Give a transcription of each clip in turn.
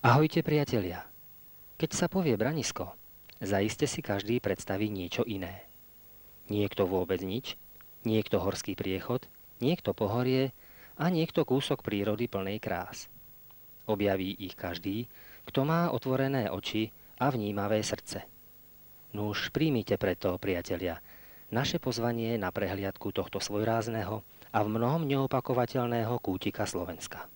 Ahojte priatelia. Keď sa povie Branisko, zaiste si každý predstaví niečo iné. Niekto vôbec nič, niekto horský priechod, niekto pohorie a niekto kúsok prírody plnej krás. Objaví ich každý, kto má otvorené oči a vnímavé srdce. Nuž príjmite preto, priatelia, naše pozvanie na prehliadku tohto svojrázneho a v mnohom neopakovateľného kútika Slovenska.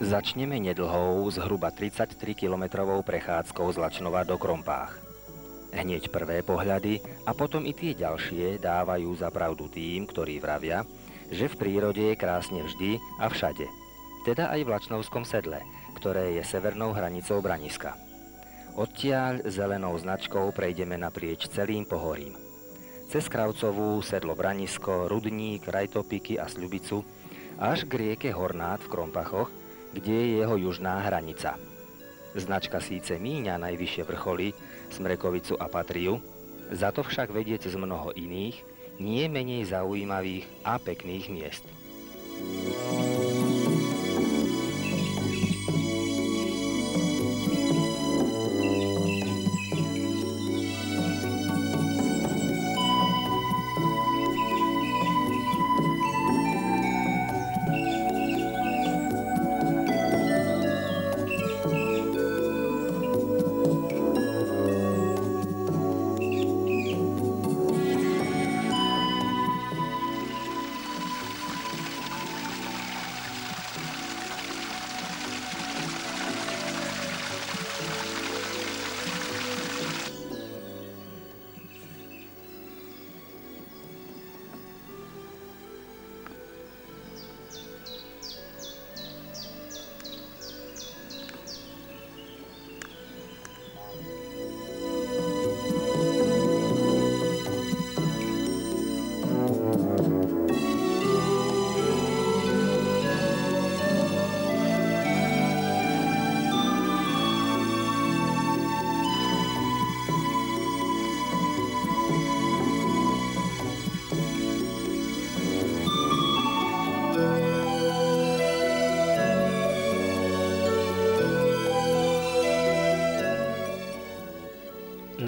Začneme nedlhou, zhruba 33-kilometrovou prechádzkou z Lačnova do Krompách. Hneď prvé pohľady a potom i tie ďalšie dávajú za pravdu tým, ktorí vravia, že v prírode je krásne vždy a všade. Teda aj v Lačnovskom sedle, ktoré je severnou hranicou Braniska. Odtiaľ zelenou značkou prejdeme naprieč celým pohorím. Cez Kravcovú, sedlo Branisko, Rudník, Rajtopiky a Sľubicu až k rieke Hornát v Krompachoch, kde je jeho južná hranica. Značka síce míňa najvyššie vrcholy, Smrekovicu a Patriu, za to však vedie cez mnoho iných, nie menej zaujímavých a pekných miest.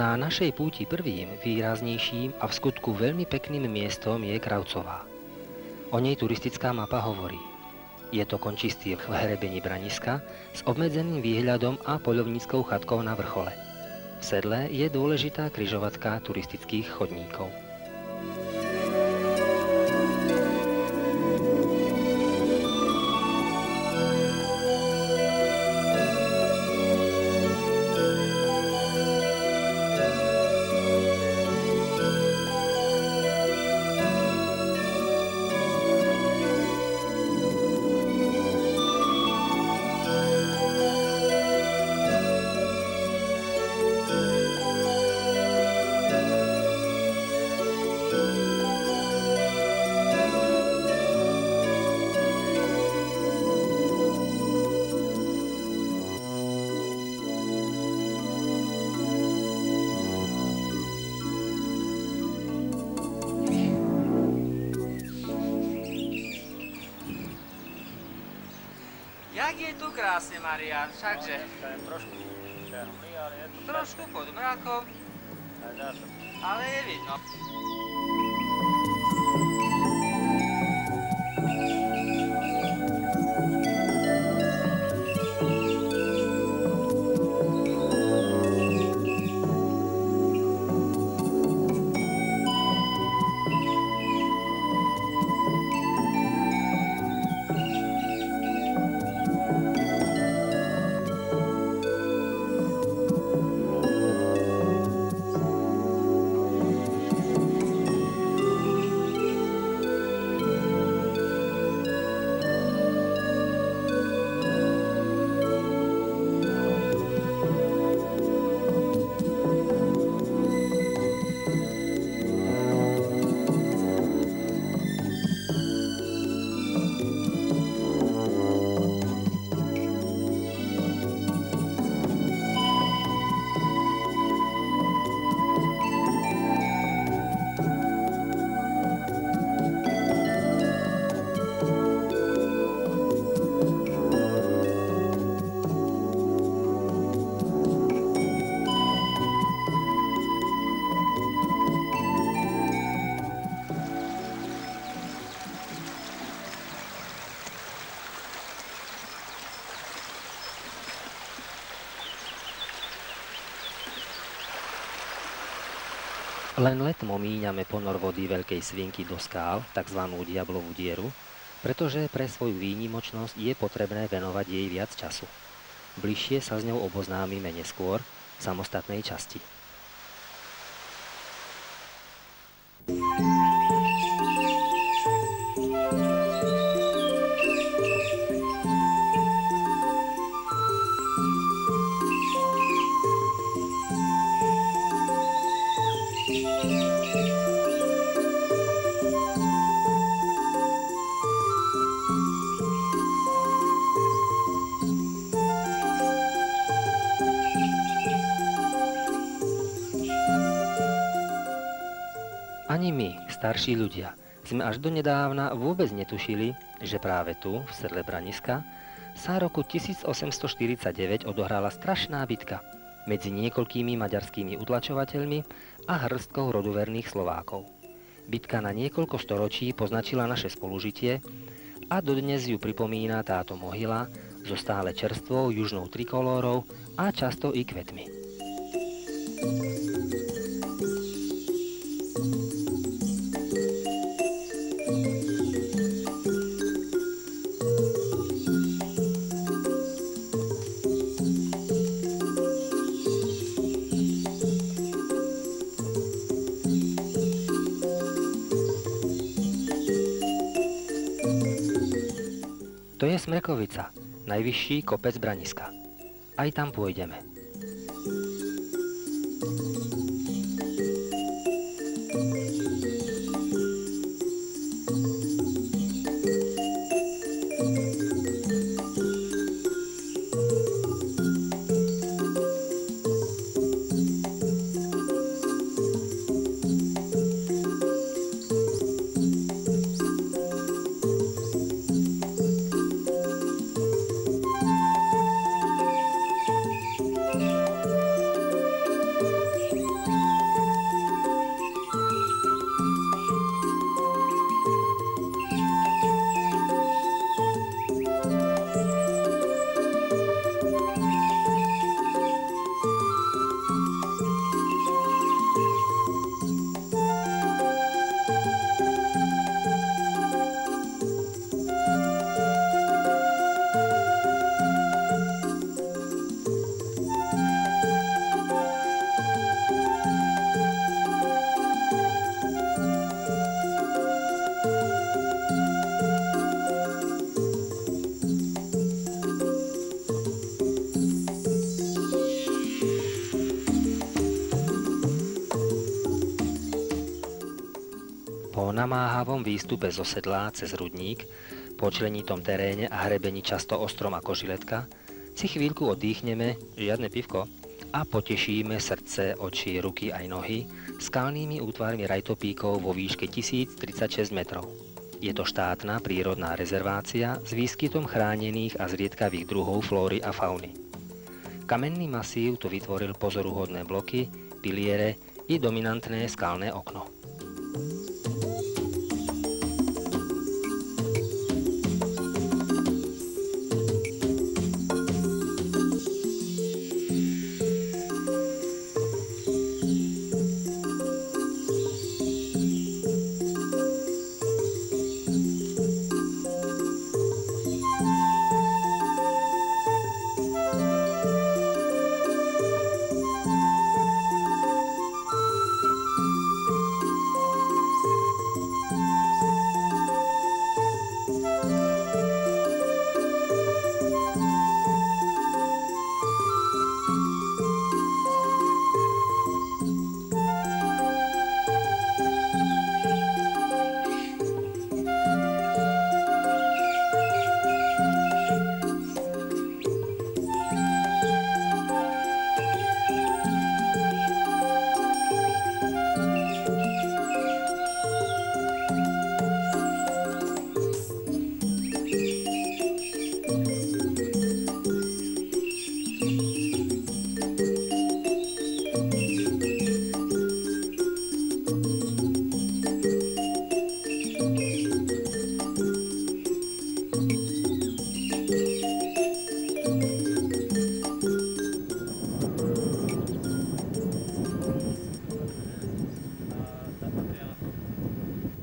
Na našej púti prvým, výraznejším a v skutku veľmi pekným miestom je Kravcová. O nej turistická mapa hovorí. Je to končistý v hrebení Braniska s obmedzeným výhľadom a poľovníckou chatkou na vrchole. V sedle je dôležitá križovatka turistických chodníkov. Jak je tu krásne, Marián, všakže. Dneska je trošku černý, ale je tu Trošku pod mrakom, aj dá sa. ale je vidno. Len letmo míňame ponor vody Veľkej Svinky do skál, tzv. Diablovú dieru, pretože pre svoju výnimočnosť je potrebné venovať jej viac času. Bližšie sa s ňou oboznámime neskôr v samostatnej časti. Ani my, starší ľudia, sme až donedávna vôbec netušili, že práve tu, v sedle Braniska, sa roku 1849 odohrala strašná bitka medzi niekoľkými maďarskými utlačovateľmi a hrstkou roduverných Slovákov. Bitka na niekoľko storočí poznačila naše spolužitie a dodnes ju pripomína táto mohyla so stále čerstvou južnou trikolórou a často i kvetmi. To je Smrekovica, najvyšší kopec Braniska. Aj tam pôjdeme. Po namáhavom výstupe zo sedla cez rudník, po členitom teréne a hrebení často ostrom ako žiletka, si chvíľku odýchneme, žiadne pivko, a potešíme srdce, oči, ruky aj nohy skalnými útvarmi rajtopíkov vo výške 1036 metrov. Je to štátna prírodná rezervácia s výskytom chránených a zriedkavých druhov flóry a fauny. Kamenný masív tu vytvoril pozoruhodné bloky, piliere i dominantné skalné okno.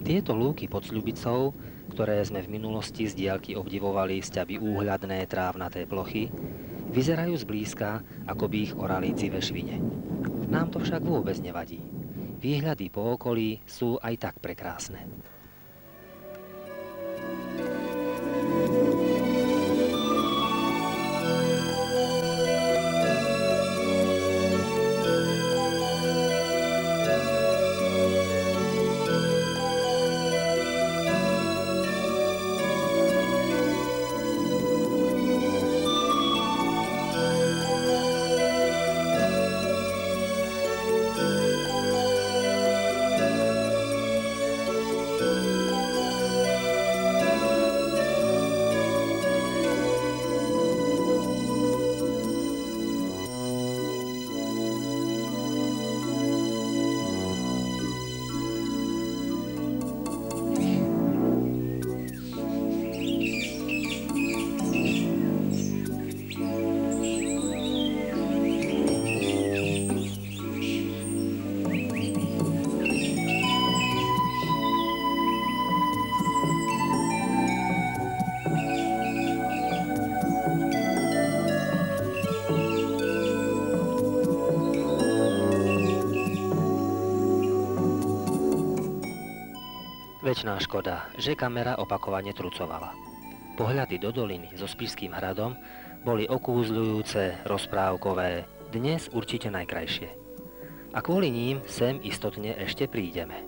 Tieto lúky pod Sľubicou, ktoré sme v minulosti z diaľky obdivovali sťaby úhľadné trávnaté plochy, vyzerajú zblízka, ako by ich orali dzivé švine. Nám to však vôbec nevadí. Výhľady po okolí sú aj tak prekrásne. Večná škoda, že kamera opakovane trucovala. Pohľady do doliny so Spišským hradom boli okúzľujúce, rozprávkové, dnes určite najkrajšie. A kvôli ním sem istotne ešte prídeme.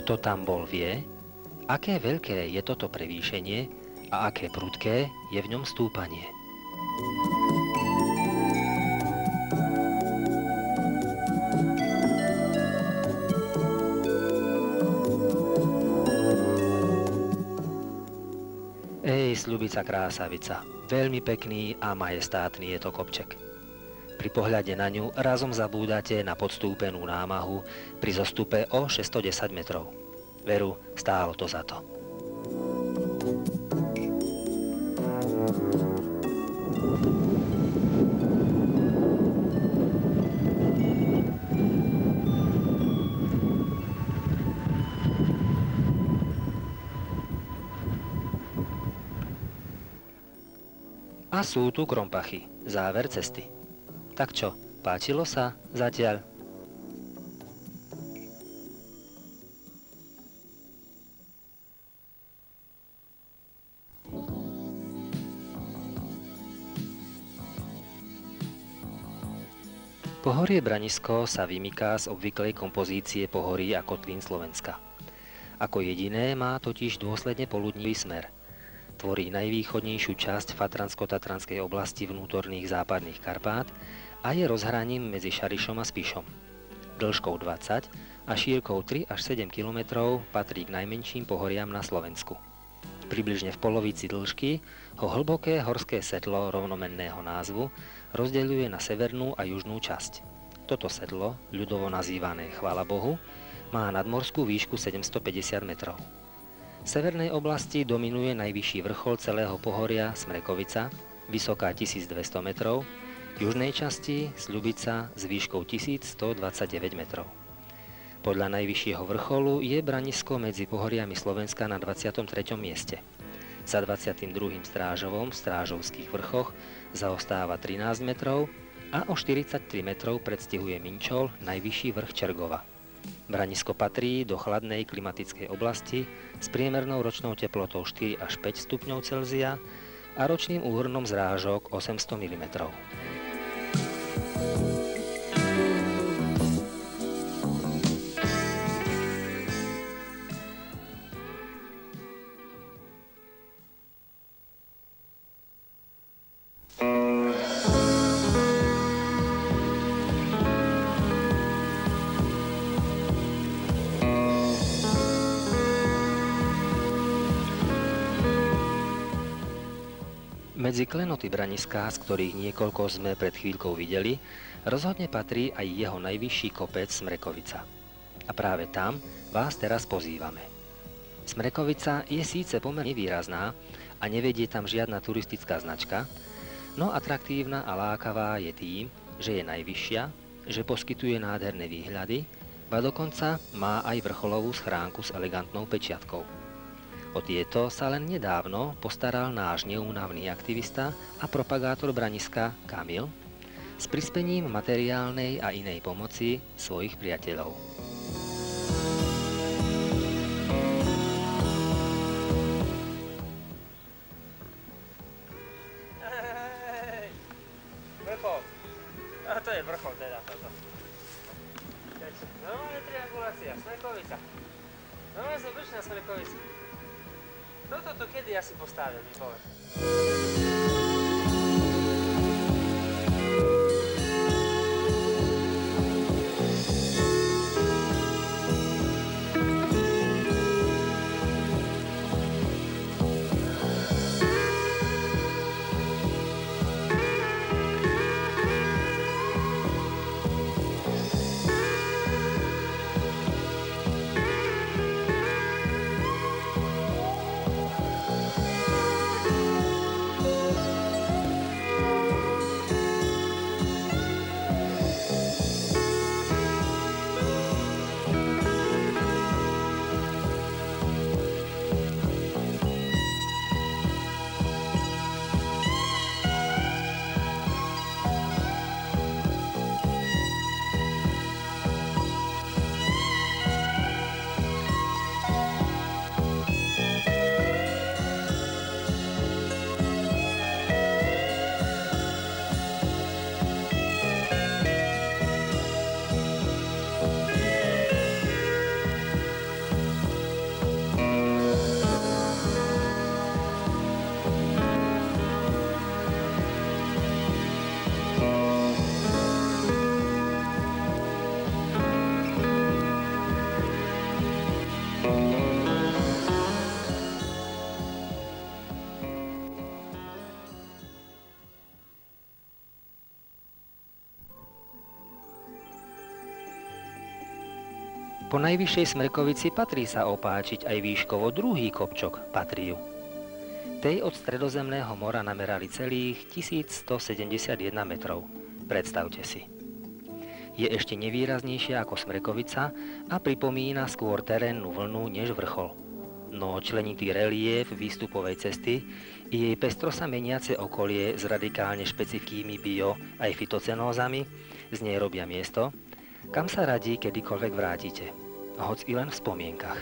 Kto tam bol, vie, aké veľké je toto prevýšenie a aké prudké je v ňom stúpanie. Ej, Sľubica krásavica, veľmi pekný a majestátny je to kopček. Pri pohľade na ňu razom zabúdate na podstúpenú námahu pri zostupe o 610 metrov. Veru, stálo to za to. A sú tu Krompachy, záver cesty. Tak čo, Páčilo sa zatiaľ? Pohorie Branisko sa vymyká z obvyklej kompozície pohorí a kotlín Slovenska. Ako jediné má totiž dôsledne poludnivý smer. Tvorí najvýchodnejšiu časť Fatransko-Tatranskej oblasti vnútorných západných Karpát a je rozhraním medzi Šarišom a Spišom. Dĺžkou 20 a šírkou 3 až 7 km patrí k najmenším pohoriam na Slovensku. Približne v polovici dĺžky ho hlboké horské sedlo rovnomenného názvu rozdeľuje na severnú a južnú časť. Toto sedlo, ľudovo nazývané Chvála Bohu, má nadmorskú výšku 750 metrov. V severnej oblasti dominuje najvyšší vrchol celého pohoria Smrekovica, vysoká 1200 metrov, v južnej časti Sľubica s výškou 1129 metrov. Podľa najvyššieho vrcholu je Branisko medzi pohoriami Slovenska na 23. mieste. Za 22. Strážovom v Strážovských vrchoch zaostáva 13 metrov a o 43 metrov predstihuje Minčol, najvyšší vrch Čergova. Branisko patrí do chladnej klimatickej oblasti s priemernou ročnou teplotou 4 až 5 stupňov Celzia a ročným úhrnom zrážok 800 mm. Medzi klenoty Braniska, z ktorých niekoľko sme pred chvíľkou videli, rozhodne patrí aj jeho najvyšší kopec Smrekovica. A práve tam vás teraz pozývame. Smrekovica je síce pomerne výrazná a nevedie tam žiadna turistická značka, no atraktívna a lákavá je tým, že je najvyššia, že poskytuje nádherné výhľady, ba dokonca má aj vrcholovú schránku s elegantnou pečiatkou. O tieto sa len nedávno postaral náš neúnavný aktivista a propagátor Braniska Kamil s prispením materiálnej a inej pomoci svojich priateľov. Vrchol. A to je vrchol teda toto. Normálne triangulácia, Smrekovica. Normálne som prišiel na Smrekovicu. Toto to kedy asi postavil, mi povedz. Po najvyššej Smrekovici patrí sa opáčiť aj výškovo druhý kopčok Patriu. Tej od Stredozemného mora namerali celých 1171 metrov. Predstavte si. Je ešte nevýraznejšia ako Smrekovica a pripomína skôr terénnu vlnu než vrchol. No členitý reliéf výstupovej cesty i jej pestro sa meniace okolie s radikálne špecifickými bio aj fytocenózami Z nej robia miesto, kam sa radí kedykoľvek vrátite, hoc i len v spomienkach.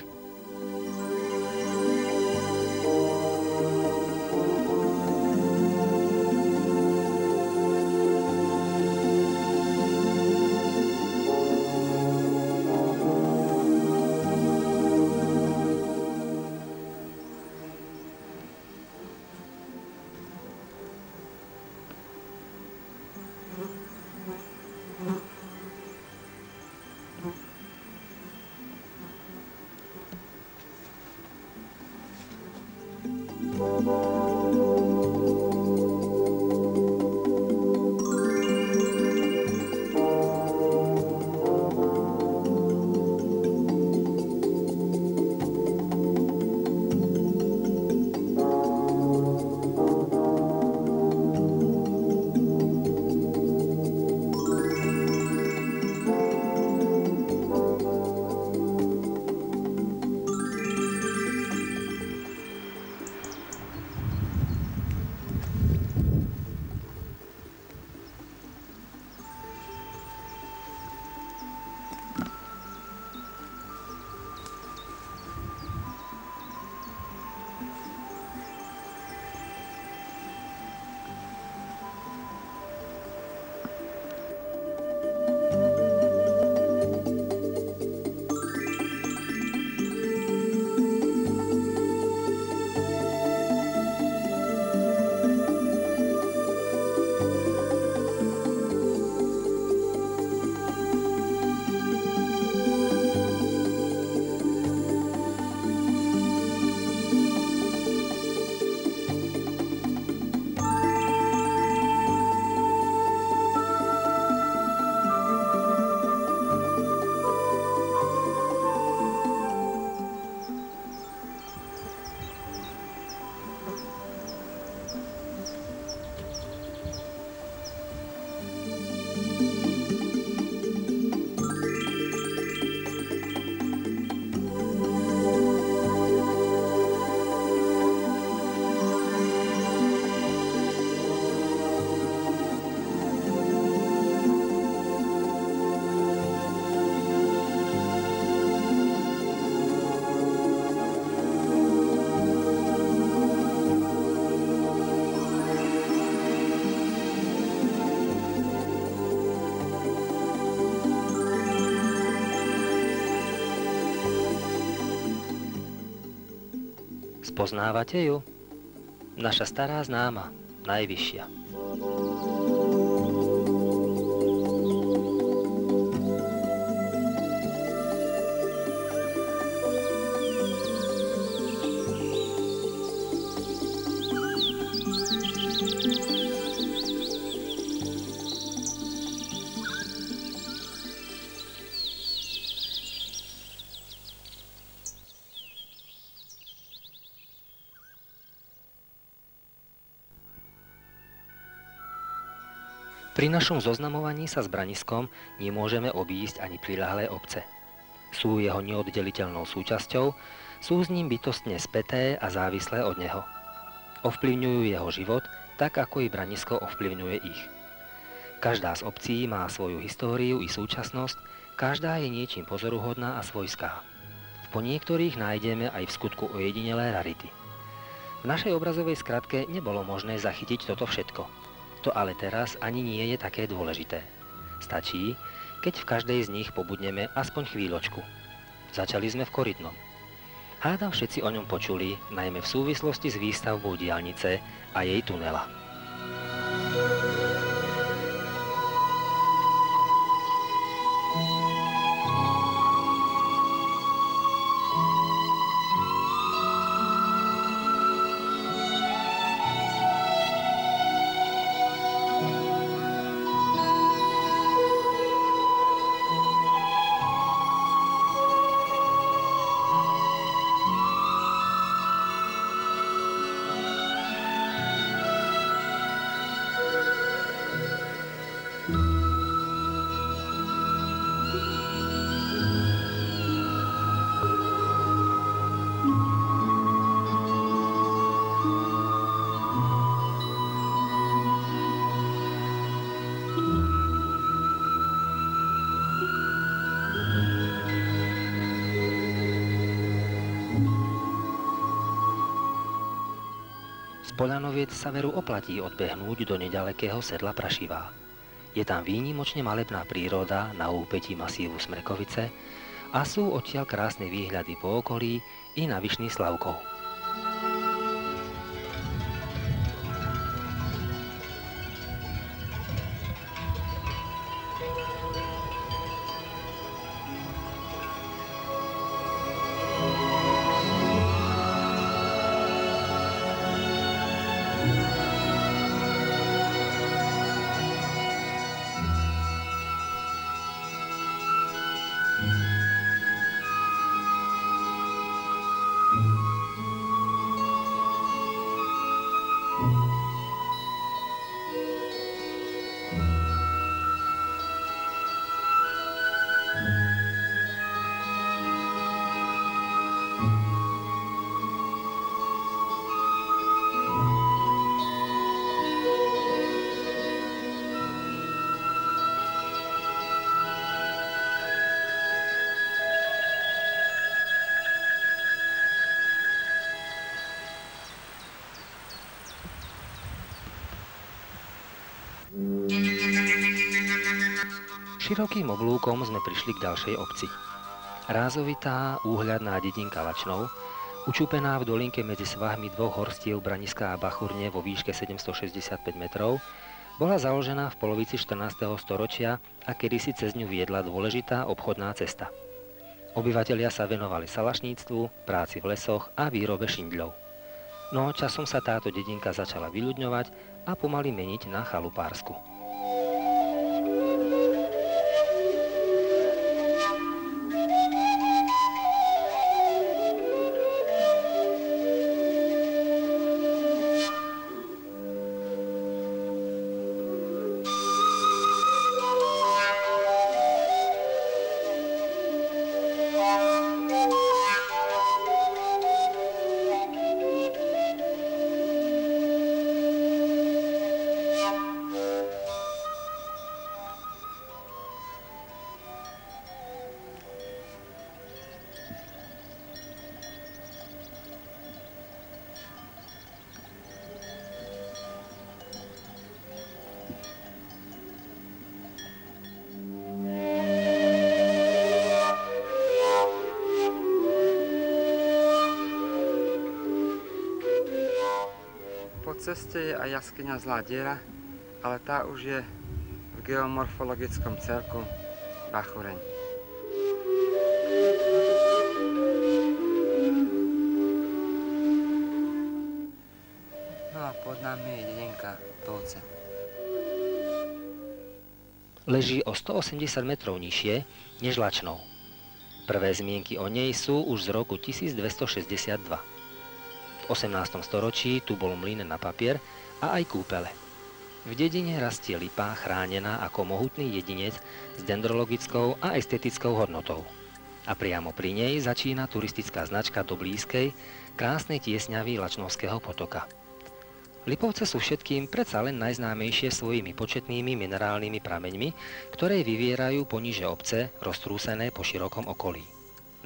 Spoznávate ju? Naša stará známa, najvyššia. Pri našom zoznamovaní sa s Braniskom nemôžeme obísť ani priľahlé obce. Sú jeho neoddeliteľnou súčasťou, sú s ním bytostne späté a závislé od neho. Ovplyvňujú jeho život, tak ako i Branisko ovplyvňuje ich. Každá z obcí má svoju históriu i súčasnosť, každá je niečím pozoruhodná a svojská. Po niektorých nájdeme aj v skutku ojedinelé rarity. V našej obrazovej skratke nebolo možné zachytiť toto všetko. To ale teraz ani nie je také dôležité. Stačí, keď v každej z nich pobudneme aspoň chvíľočku. Začali sme v Korytnom. Hádam všetci o ňom počuli, najmä v súvislosti s výstavbou diaľnice a jej tunela. Poľanoviec sa veru oplatí odbehnúť do nedalekého sedla Prašivá. Je tam výnimočne malebná príroda na úpetí masívu Smrekovice a sú odtiaľ krásne výhľady po okolí i na Vyšný Slavkov. Širokým oblúkom sme prišli k ďalšej obci. Rázovitá, úhľadná dedinka Lačnov, učúpená v dolinke medzi svahmi dvoch horstiev Braniska a Bachurne vo výške 765 metrov, bola založená v polovici 14. storočia a kedysi cez ňu viedla dôležitá obchodná cesta. Obyvatelia sa venovali salašníctvu, práci v lesoch a výrobe šindľov. No časom sa táto dedinka začala vyľudňovať a pomaly meniť na chalupársku. Po ceste je aj jaskyňa Zlá diera, ale tá už je v geomorfologickom celku Bachureň. No a pod nami je dedinka Tovce. Leží o 180 metrov nižšie než Lačnov. Prvé zmienky o nej sú už z roku 1262. V 18. storočí tu bol mlyn na papier a aj kúpele. V dedine rastie lipa chránená ako mohutný jedinec s dendrologickou a estetickou hodnotou. A priamo pri nej začína turistická značka do blízkej, krásnej tiesňavy Lačnovského potoka. Lipovce sú všetkým predsa len najznámejšie svojimi početnými minerálnymi prameňmi, ktoré vyvierajú poniže obce, roztrúsené po širokom okolí.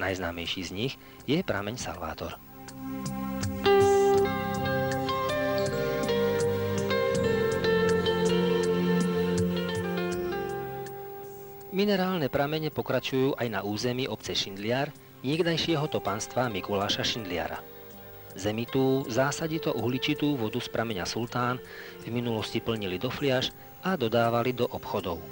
Najznámejší z nich je prameň Salvátor. Minerálne pramene pokračujú aj na území obce Šindliar, niekdajšieho topanstva Mikuláša Šindliara. Zemitú, zásadito uhličitú vodu z prameňa Sultán v minulosti plnili do fliaž a dodávali do obchodov.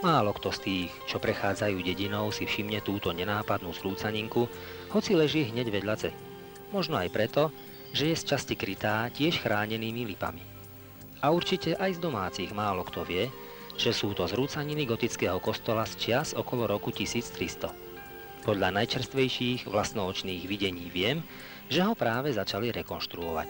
Málo kto z tých, čo prechádzajú dedinou, si všimne túto nenápadnú slúcaninku, hoci leží hneď vedľa cesty. Možno aj preto, že je z časti krytá tiež chránenými lipami. A určite aj z domácich málo kto vie, že sú to zrúcaniny gotického kostola z čias okolo roku 1300. Podľa najčerstvejších vlastnoočných videní viem, že ho práve začali rekonštruovať.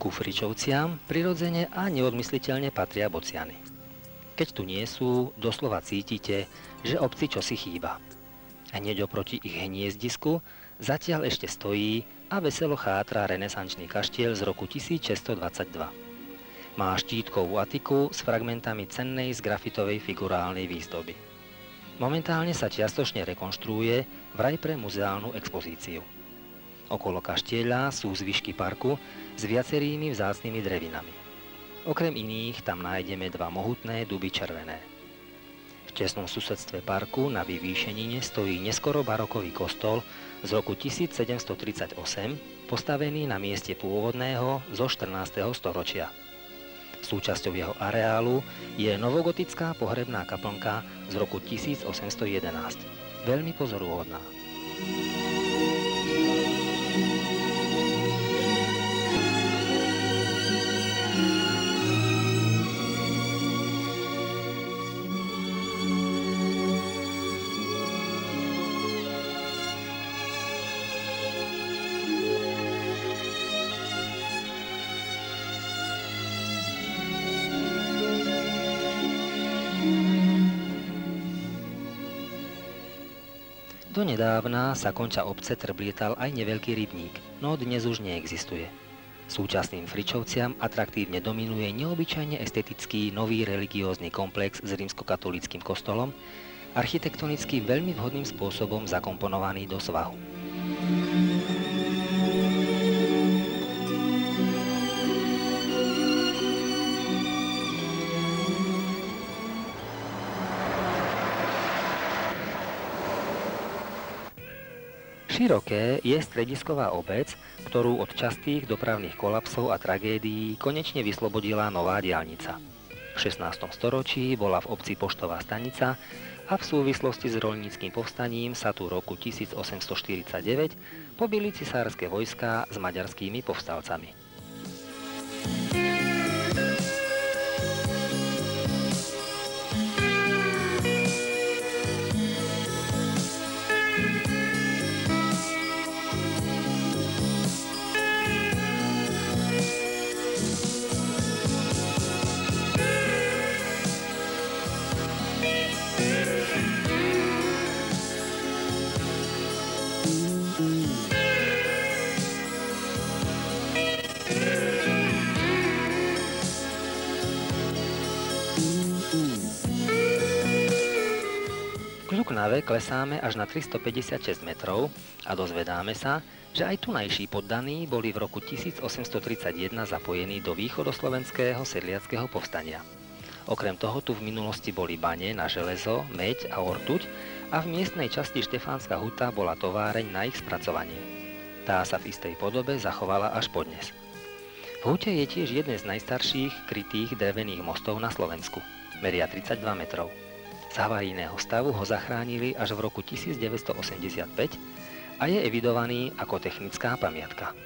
Ku Fričovciam prirodzene a neodmysliteľne patria bociany. Keď tu nie sú, doslova cítite, že obci čosi chýba. Hneď oproti ich hniezdisku zatiaľ ešte stojí a veselo chátra renesančný kaštiel z roku 1622. Má štítkovú atiku s fragmentami cennej sgrafitovej figurálnej výzdoby. Momentálne sa čiastočne rekonštruuje vraj pre muzeálnu expozíciu. Okolo kaštieľa sú zvyšky parku s viacerými vzácnymi drevinami. Okrem iných tam nájdeme dva mohutné duby červené. V tesnom susedstve parku na vyvýšenine stojí neskoro barokový kostol z roku 1738, postavený na mieste pôvodného zo 14. storočia. Súčasťou jeho areálu je novogotická pohrebná kaplnka z roku 1811. Veľmi pozoruhodná. Donedávna sa konča obce trblietal aj neveľký rybník, no dnes už neexistuje. Súčasným Fričovciam atraktívne dominuje neobyčajne estetický nový religiózny komplex s rímskokatolíckym kostolom, architektonicky veľmi vhodným spôsobom zakomponovaný do svahu. Široké je stredisková obec, ktorú od častých dopravných kolapsov a tragédií konečne vyslobodila nová diaľnica. V 16. storočí bola v obci poštová stanica a v súvislosti s roľníckym povstaním sa tu roku 1849 pobili cisárske vojská s maďarskými povstalcami. K Luknave klesáme až na 356 metrov a dozvedáme sa, že aj tunajší poddaní boli v roku 1831 zapojení do východoslovenského sedliackého povstania. Okrem toho tu v minulosti boli bane na železo, meď a ortuť a v miestnej časti Štefánska huta bola továreň na ich spracovanie. Tá sa v istej podobe zachovala až podnes. V hute je tiež jeden z najstarších krytých drevených mostov na Slovensku. Meria 32 metrov. Z havarijného stavu ho zachránili až v roku 1985 a je evidovaný ako technická pamiatka.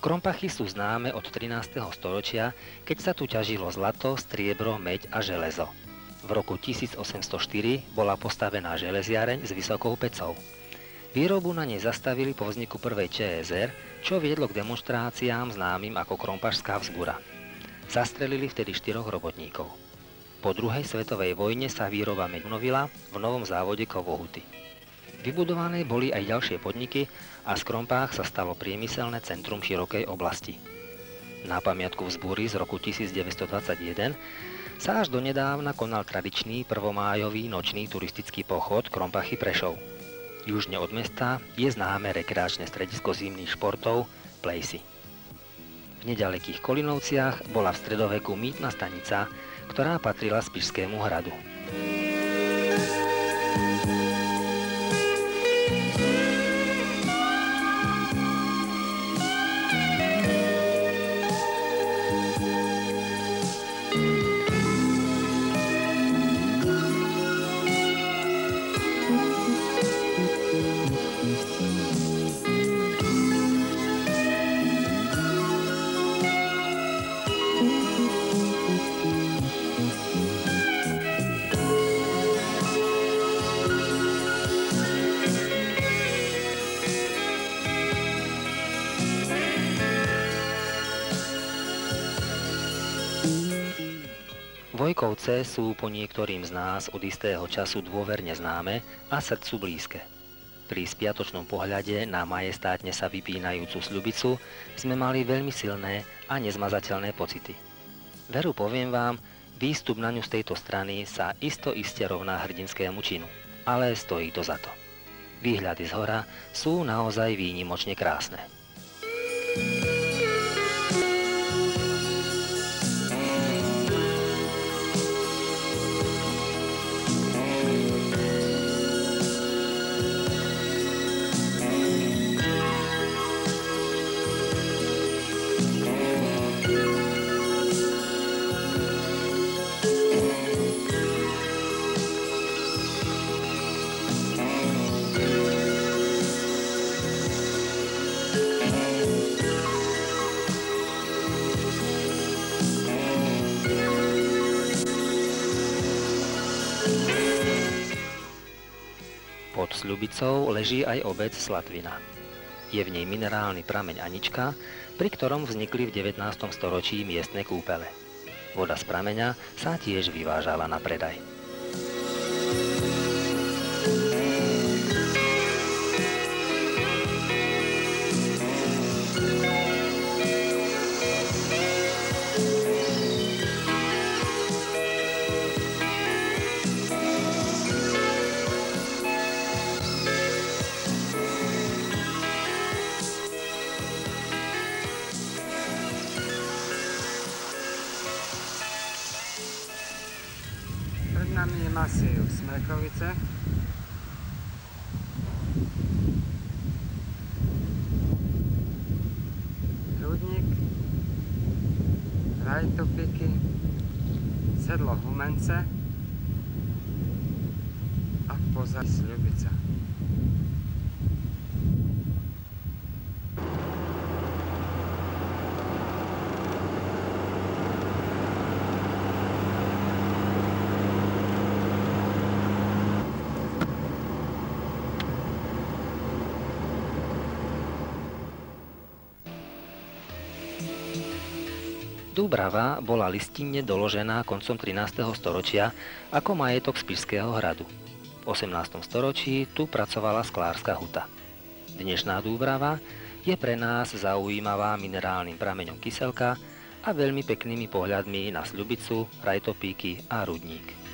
Krompachy sú známe od 13. storočia, keď sa tu ťažilo zlato, striebro, meď a železo. V roku 1804 bola postavená železiareň s vysokou pecou. Výrobu na nej zastavili po vzniku prvej ČSR, čo viedlo k demonštráciám známym ako Krompašská vzbura. Zastrelili vtedy 4 robotníkov. Po druhej svetovej vojne sa výroba meď obnovila v novom závode Kovohuty. Vybudované boli aj ďalšie podniky a z Krompách sa stalo priemyselné centrum širokej oblasti. Na pamiatku vzbúry z roku 1921 sa až donedávna konal tradičný prvomájový nočný turistický pochod Krompachy Prešov. Južne od mesta je známe rekreačné stredisko zimných športov Plejsy. V nedalekých Kolinovciach bola v stredoveku mýtna stanica, ktorá patrila Spišskému hradu. Vojkovce sú po niektorým z nás od istého času dôverne známe a srdcu blízke. Pri spiatočnom pohľade na majestátne sa vypínajúcu sľubicu sme mali veľmi silné a nezmazateľné pocity. Veru poviem vám, výstup na ňu z tejto strany sa iste rovná hrdinskému činu, ale stojí to za to. Výhľady z hora sú naozaj výnimočne krásne. Pod Sľubicou leží aj obec Slatvina. Je v nej minerálny prameň Anička, pri ktorom vznikli v 19. storočí miestne kúpele. Voda z prameňa sa tiež vyvážala na predaj. Pred nami je masív Smrekovice. Rudník, Rajtopiky, sedlo Humence a v pozadí Sľubica. Dúbrava bola listinne doložená koncom 13. storočia ako majetok Spišského hradu. V 18. storočí tu pracovala sklárska huta. Dnešná Dúbrava je pre nás zaujímavá minerálnym prameňom Kyselka a veľmi peknými pohľadmi na Sľubicu, Rajtopíky a Rudník.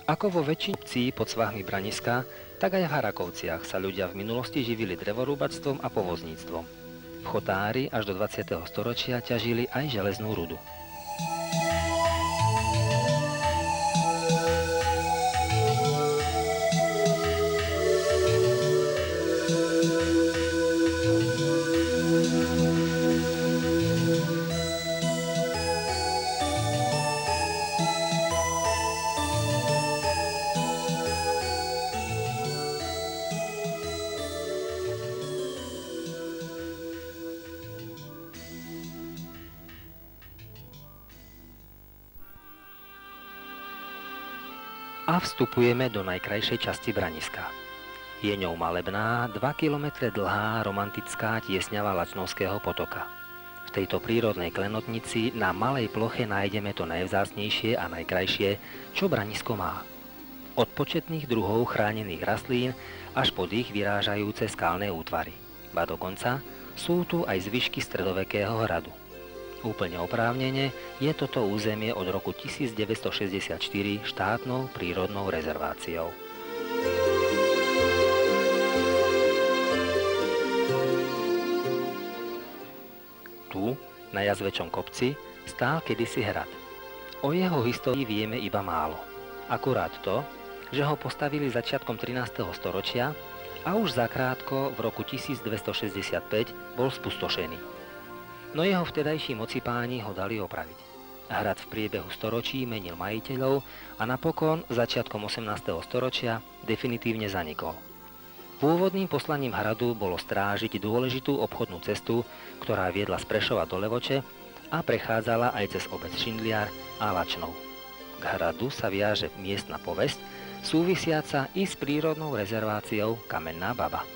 Ako vo väčšine pod svahmi Braniska, tak aj v Harakovciach sa ľudia v minulosti živili drevorúbačstvom a povozníctvom. V Chotári až do 20. storočia ťažili aj železnú rudu. A vstupujeme do najkrajšej časti Braniska. Je ňou malebná, 2 kilometre dlhá romantická tiesňava Lačnovského potoka. V tejto prírodnej klenotnici na malej ploche nájdeme to najvzácnejšie a najkrajšie, čo Branisko má. Od početných druhov chránených rastlín až po ich vyrážajúce skalné útvary. Ba dokonca sú tu aj zvyšky stredovekého hradu. Úplne oprávnene je toto územie od roku 1964 štátnou prírodnou rezerváciou. Tu, Na Jazvečom kopci stál kedysi hrad. O jeho histórii vieme iba málo. Akurát to, že ho postavili začiatkom 13. storočia a už zakrátko v roku 1265 bol spustošený. No jeho vtedajší mocipáni ho dali opraviť. Hrad v priebehu storočí menil majiteľov a napokon začiatkom 18. storočia definitívne zanikol. Pôvodným poslaním hradu bolo strážiť dôležitú obchodnú cestu, ktorá viedla z Prešova do Levoče a prechádzala aj cez obec Šindliar a Lačnov. K hradu sa viaže miestna povesť, súvisiaca i s prírodnou rezerváciou Kamenná baba.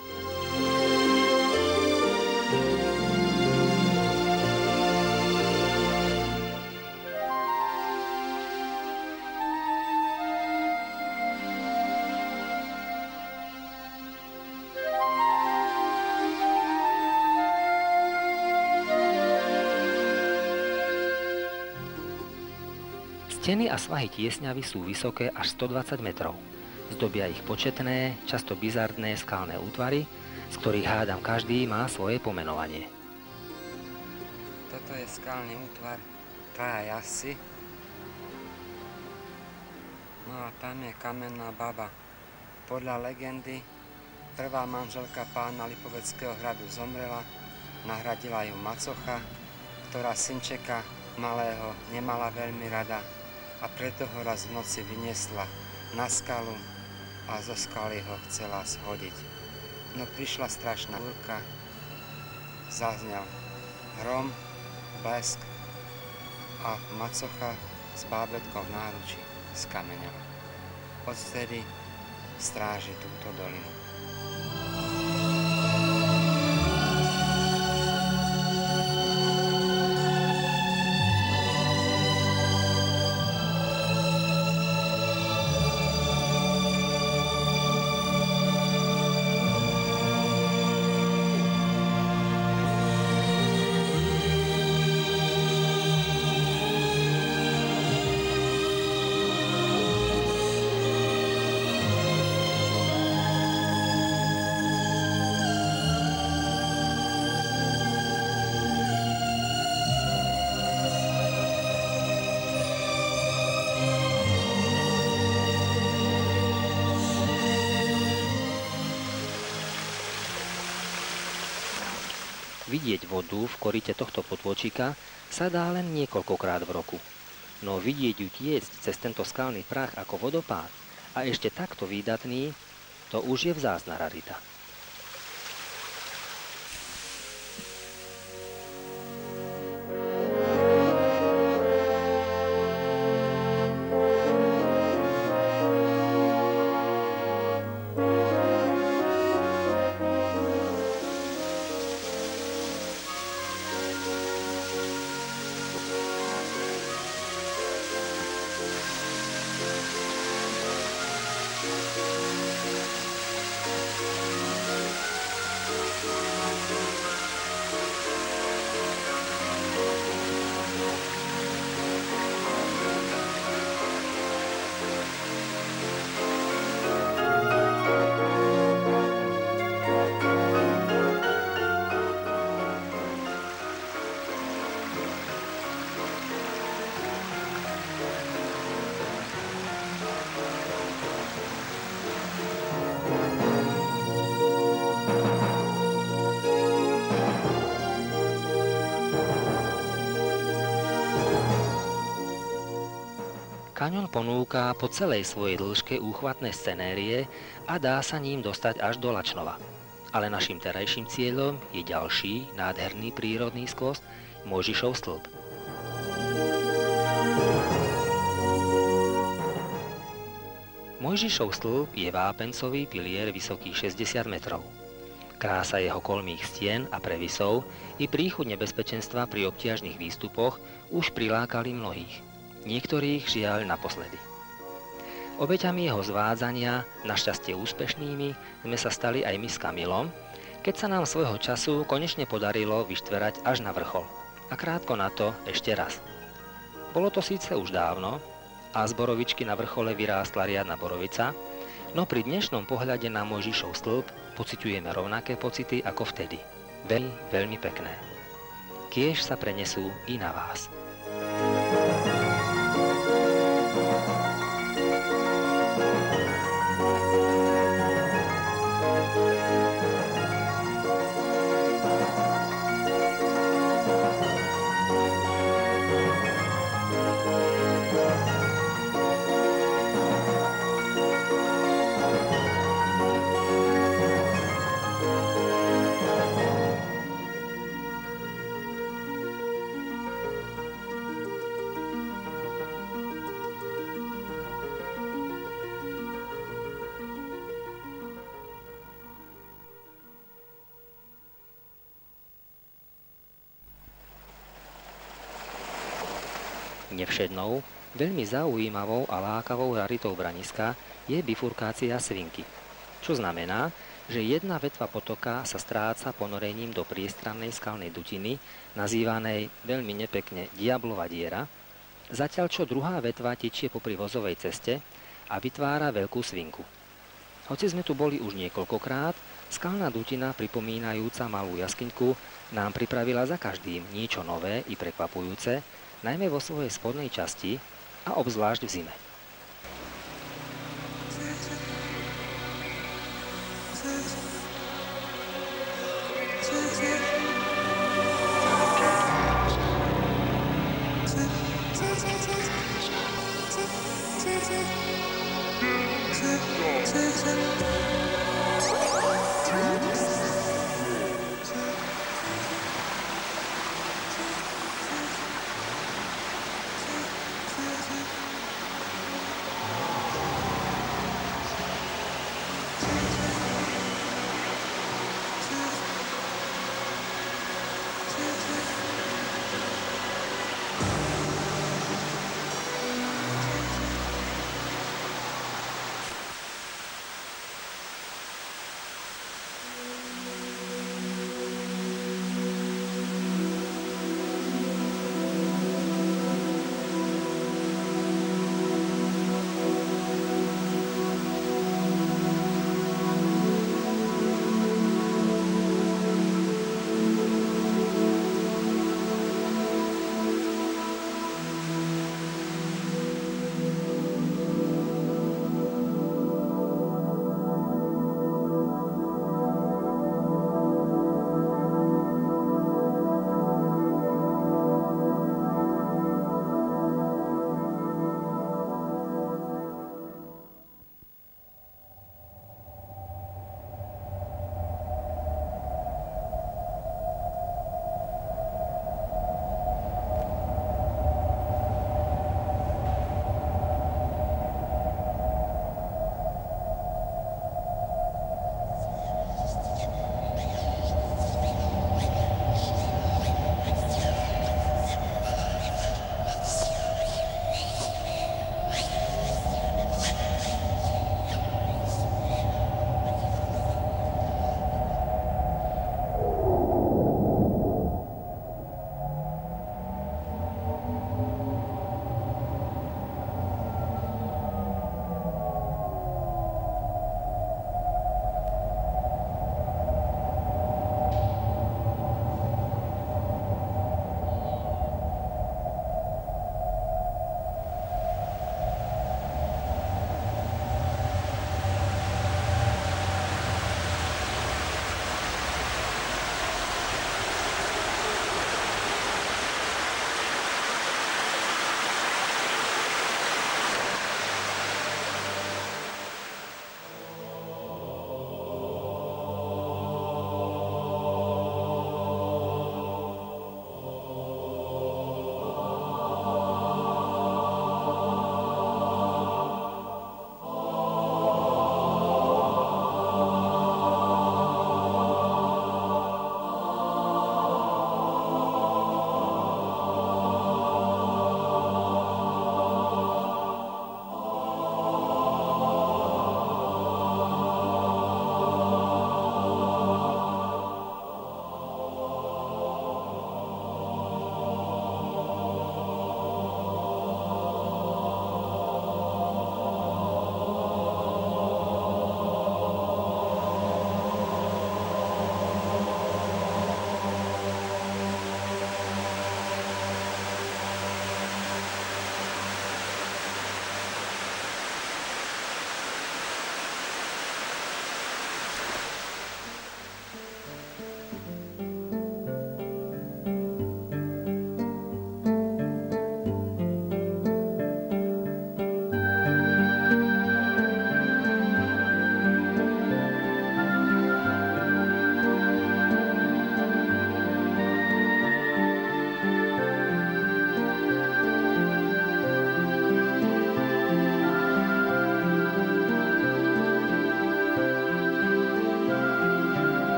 Steny a svahy Tiesňavy sú vysoké až 120 metrov. Zdobia ich početné, často bizardné skalné útvary, z ktorých hádam každý má svoje pomenovanie. Toto je skalný útvar Traja jazdci. No a tam je Kamenná baba. Podľa legendy prvá manželka pána Lipoveckého hradu zomrela, nahradila ju macocha, ktorá synčeka malého nemala veľmi rada, a preto ho raz v noci vyniesla na skalu a zo skaly ho chcela shodiť. No prišla strašná búrka, zaznel hrom, blesk a macocha s bábätkom v náručí skameňala. Odvtedy stráži túto dolinu. Vidieť vodu v korite tohto potôčika sa dá len niekoľkokrát v roku. No vidieť ju tiecť cez tento skalný prach ako vodopád a ešte takto výdatný, to už je vzácna rarita. Kaňon ponúka po celej svojej dĺžke úchvatné scenérie a dá sa ním dostať až do Lačnova. Ale našim terajším cieľom je ďalší nádherný prírodný skvost Mojžišov stĺp. Mojžišov stĺp je vápencový pilier vysoký 60 metrov. Krása jeho kolmých stien a previsov i príchuť nebezpečenstva pri obtiažných výstupoch už prilákali mnohých. Niektorých žiaľ naposledy. Obeťami jeho zvádzania, našťastie úspešnými, sme sa stali aj my s Kamilom, keď sa nám svojho času konečne podarilo vyštverať až na vrchol. A krátko na to ešte raz. Bolo to síce už dávno a z borovičky na vrchole vyrástla riadna borovica, no pri dnešnom pohľade na Mojžišov stĺp pociťujeme rovnaké pocity ako vtedy. Veľmi, veľmi pekné. kiež sa prenesú i na vás. Nevšednou, veľmi zaujímavou a lákavou raritou Braniska je bifurkácia Svinky, čo znamená, že jedna vetva potoka sa stráca ponorením do priestrannej skalnej dutiny, nazývanej veľmi nepekne Diablova diera, zatiaľ čo druhá vetva tečie popri vozovej ceste a vytvára veľkú svinku. Hoci sme tu boli už niekoľkokrát, skalná dutina pripomínajúca malú jaskyňku nám pripravila za každým niečo nové i prekvapujúce, najmä vo svojej spodnej časti a obzvlášť v zime.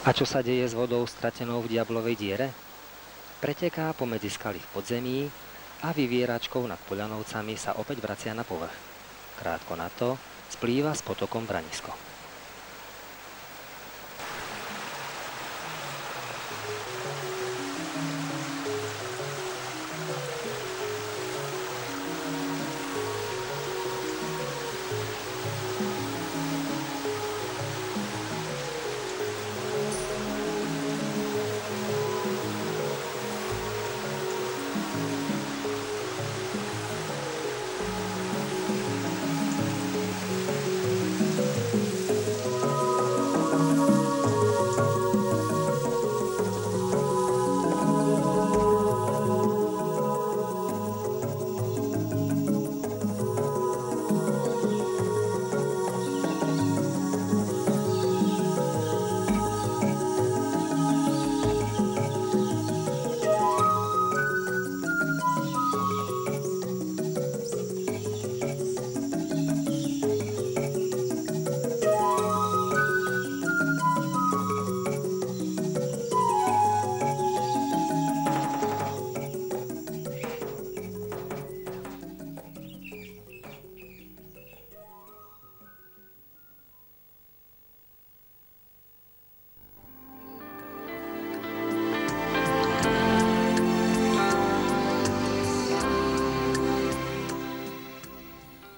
A čo sa deje s vodou stratenou v Diablovej diere? Preteká pomedzi skaly v podzemí a vyvieračkou nad Poľanovcami sa opäť vracia na povrch. Krátko na to splýva s potokom Branisko.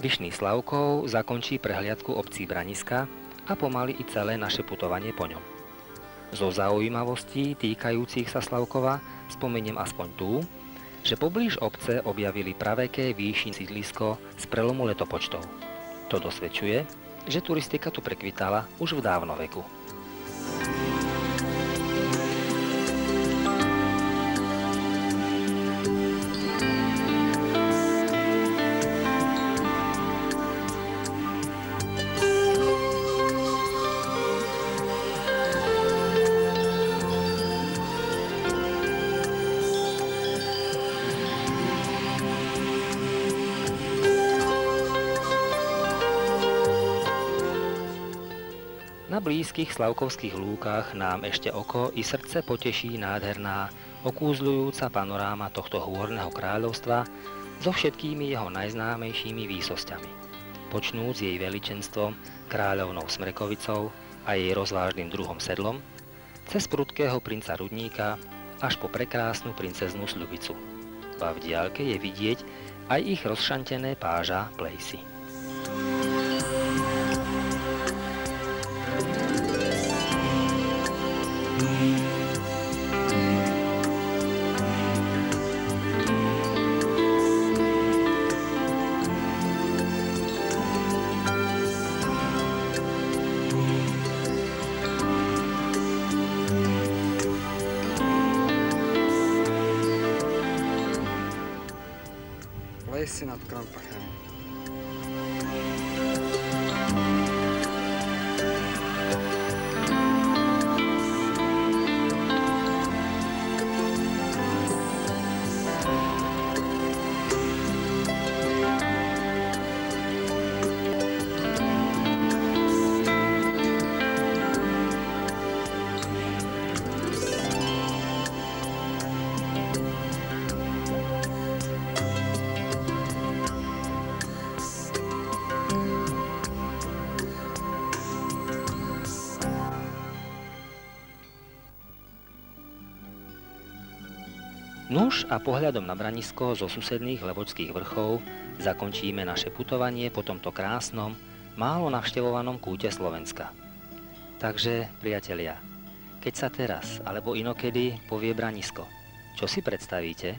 Vyšný Slavkov zakončí prehliadku obcí Braniska a pomaly i celé naše putovanie po ňom. Zo zaujímavostí týkajúcich sa Slavkova spomeniem aspoň tú, že poblíž obce objavili praveké výšin sídlisko z prelomu letopočtov. To dosvedčuje, že turistika tu prekvitala už v dávnoveku. Na blízkych slavkovských lúkach nám ešte oko i srdce poteší nádherná, okúzľujúca panoráma tohto hôrneho kráľovstva so všetkými jeho najznámejšími výsosťami. Počnúc jej veličenstvom kráľovnou Smrekovicou a jej rozvážnym druhom Sedlom, cez prudkého princa Rudníka až po prekrásnu princeznú Sľubicu. A v diaľke je vidieť aj ich rozšantené páža plejsy. Plejsy nad Krompachami. Nuž a pohľadom na Branisko zo susedných Levočských vrchov zakončíme naše putovanie po tomto krásnom, málo navštevovanom kúte Slovenska. Takže, priatelia, keď sa teraz alebo inokedy povie Branisko, čo si predstavíte?